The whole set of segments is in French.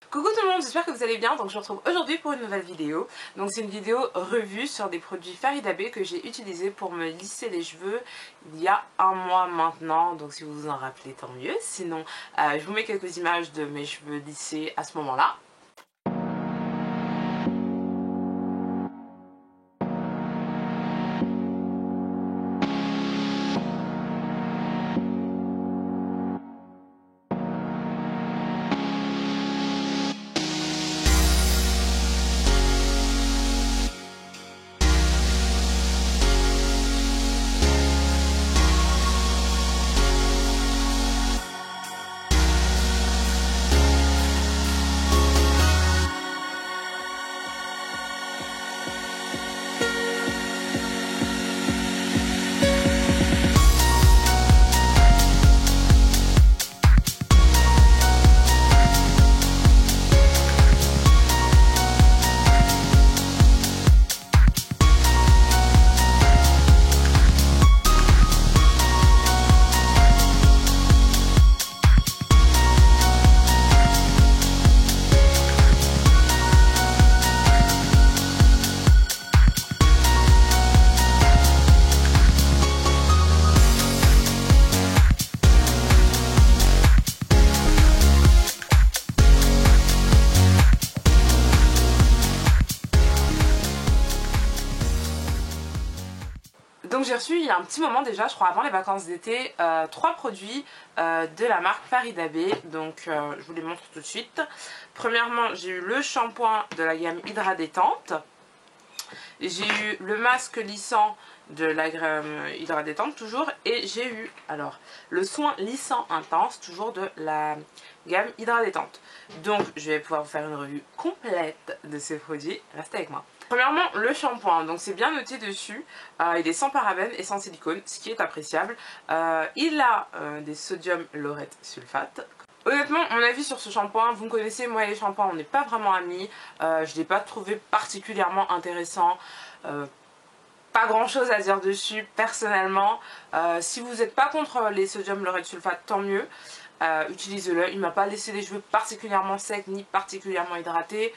Coucou tout le monde, j'espère que vous allez bien. Donc je vous retrouve aujourd'hui pour une nouvelle vidéo. Donc c'est une vidéo revue sur des produits Faridabé que j'ai utilisés pour me lisser les cheveux il y a un mois maintenant. Donc si vous vous en rappelez, tant mieux. Sinon, je vous mets quelques images de mes cheveux lissés à ce moment-là. Donc j'ai reçu il y a un petit moment déjà, je crois avant les vacances d'été, 3 produits de la marque Faridabé. Donc je vous les montre tout de suite. Premièrement, j'ai eu le shampoing de la gamme Hydra Détente. J'ai eu le masque lissant de la gamme Hydra Détente toujours. Et j'ai eu alors le soin lissant intense toujours de la gamme Hydra Détente. Donc je vais pouvoir vous faire une revue complète de ces produits. Restez avec moi. Premièrement, le shampoing, donc c'est bien noté dessus, il est sans parabènes et sans silicone, ce qui est appréciable. Il a des sodium laureth sulfate. Honnêtement, mon avis sur ce shampoing, vous me connaissez, moi et les shampoings, on n'est pas vraiment amis. Je ne l'ai pas trouvé particulièrement intéressant. Pas grand chose à dire dessus personnellement. Si vous n'êtes pas contre les sodium laureth sulfate, tant mieux. Utilisez-le. Il m'a pas laissé les cheveux particulièrement secs ni particulièrement hydratés.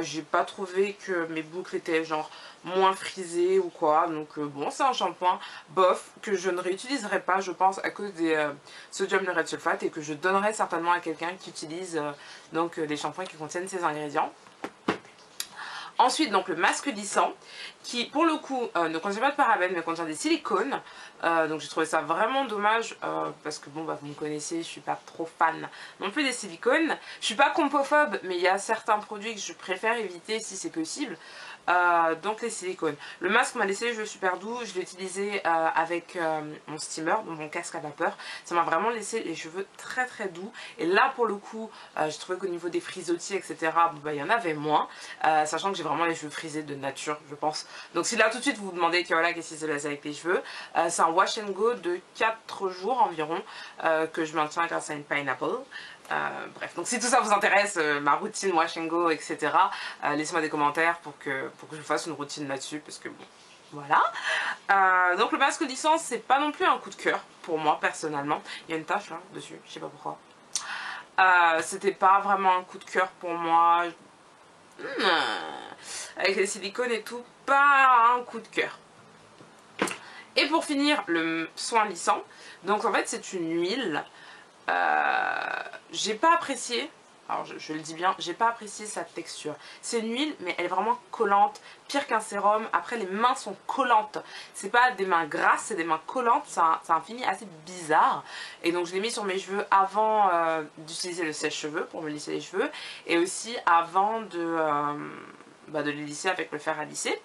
J'ai pas trouvé que mes boucles étaient genre moins frisées ou quoi. Donc bon, c'est un shampoing bof que je ne réutiliserai pas, je pense, à cause des sodium laureth sulfate, et que je donnerai certainement à quelqu'un qui utilise donc des shampoings qui contiennent ces ingrédients. Ensuite, donc le masque lissant qui pour le coup ne contient pas de parabènes mais contient des silicones. Donc j'ai trouvé ça vraiment dommage parce que bon, bah, vous me connaissez, je suis pas trop fan non plus des silicones. Je suis pas compophobe, mais il y a certains produits que je préfère éviter si c'est possible. Donc les silicones. Le masque m'a laissé les cheveux super doux, je l'ai utilisé avec mon steamer, donc mon casque à vapeur. Ça m'a vraiment laissé les cheveux très très doux. Et là pour le coup, j'ai trouvé qu'au niveau des frisottis, etc., bon, bah, il y en avait moins. Sachant que j'ai vraiment les cheveux frisés de nature, je pense. Donc si là tout de suite vous vous demandez que voilà, qu'est-ce qui se passe avec les cheveux, c'est un wash and go de 4 jours environ que je maintiens grâce à une pineapple. Bref, donc si tout ça vous intéresse, ma routine wash and go, etc., laissez-moi des commentaires pour que je vous fasse une routine là-dessus, parce que bon, voilà. Donc le masque lissant, c'est pas non plus un coup de cœur pour moi personnellement. Il y a une tache là dessus, je sais pas pourquoi. C'était pas vraiment un coup de cœur pour moi. Avec les silicones et tout, pas un coup de cœur. Et pour finir, le soin lissant. Donc en fait c'est une huile. J'ai pas apprécié, alors je le dis bien, j'ai pas apprécié sa texture. C'est une huile mais elle est vraiment collante, pire qu'un sérum. Après les mains sont collantes, c'est pas des mains grasses, c'est des mains collantes. C'est un fini assez bizarre. Et donc je l'ai mis sur mes cheveux avant d'utiliser le sèche-cheveux pour me lisser les cheveux, et aussi avant de les lisser avec le fer à lisser.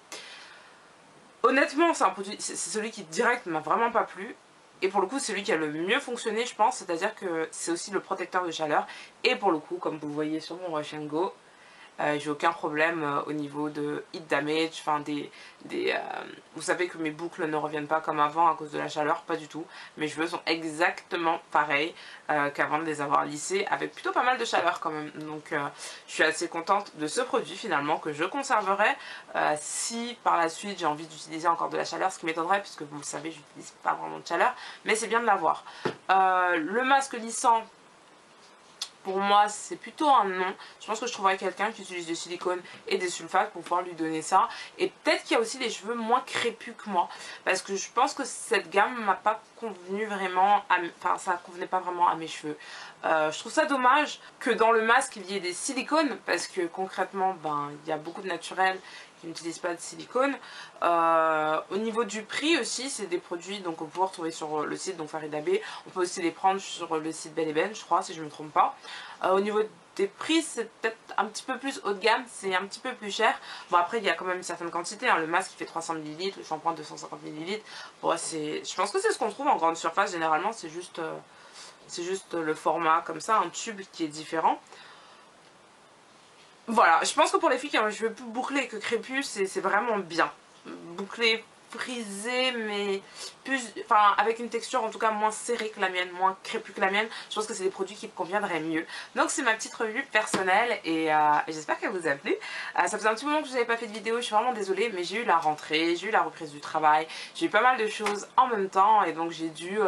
Honnêtement c'est un produit, c'est celui qui direct m'a vraiment pas plu. Et pour le coup, c'est celui qui a le mieux fonctionné, je pense. C'est-à-dire que c'est aussi le protecteur de chaleur. Et pour le coup, comme vous voyez sur mon wash and go, j'ai aucun problème au niveau de heat damage. Enfin, vous savez que mes boucles ne reviennent pas comme avant à cause de la chaleur, pas du tout. Mes cheveux sont exactement pareils qu'avant de les avoir lissés, avec plutôt pas mal de chaleur quand même. Donc je suis assez contente de ce produit finalement, que je conserverai si par la suite j'ai envie d'utiliser encore de la chaleur, ce qui m'étonnerait puisque vous le savez, j'utilise pas vraiment de chaleur, mais c'est bien de l'avoir. Le masque lissant, pour moi c'est plutôt un non. Je pense que je trouverais quelqu'un qui utilise du silicone et des sulfates pour pouvoir lui donner ça. Et peut-être qu'il y a aussi les cheveux moins crépus que moi, parce que je pense que cette gamme m'a pas convenu vraiment, enfin ça convenait pas vraiment à mes cheveux. Je trouve ça dommage que dans le masque il y ait des silicones, parce que concrètement ben il y a beaucoup de naturels qui n'utilisent pas de silicone. Au niveau du prix aussi, c'est des produits donc on peut retrouver sur le site donc Farida Bey. On peut aussi les prendre sur le site Belle et Ben, je crois, si je ne me trompe pas. Au niveau des prix, c'est peut-être un petit peu plus haut de gamme, c'est un petit peu plus cher. Bon, après il y a quand même une certaine quantité, hein. Le masque il fait 300 ml, le shampoing 250 ml. Bon, je pense que c'est ce qu'on trouve en grande surface généralement, c'est juste le format comme ça, un tube qui est différent. Voilà, je pense que pour les filles qui ont les cheveux plus bouclés que crépus, c'est vraiment bien. Bouclé, frisé, mais plus, enfin, avec une texture en tout cas moins serrée que la mienne, moins crépue que la mienne. Je pense que c'est des produits qui me conviendraient mieux. Donc c'est ma petite revue personnelle et j'espère qu'elle vous a plu. Ça faisait un petit moment que je n'avais pas fait de vidéo, je suis vraiment désolée, mais j'ai eu la rentrée, j'ai eu la reprise du travail, j'ai eu pas mal de choses en même temps et donc j'ai dû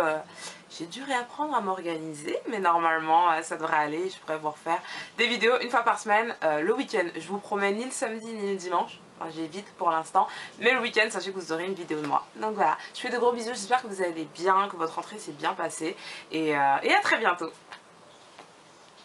réapprendre à m'organiser, mais normalement ça devrait aller. Je pourrais vous refaire des vidéos une fois par semaine le week-end. Je vous promets ni le samedi ni le dimanche. Enfin, j'évite pour l'instant, mais le week-end sachez que vous aurez une vidéo de moi. Donc voilà, je fais de gros bisous, j'espère que vous allez bien, que votre rentrée s'est bien passée et à très bientôt.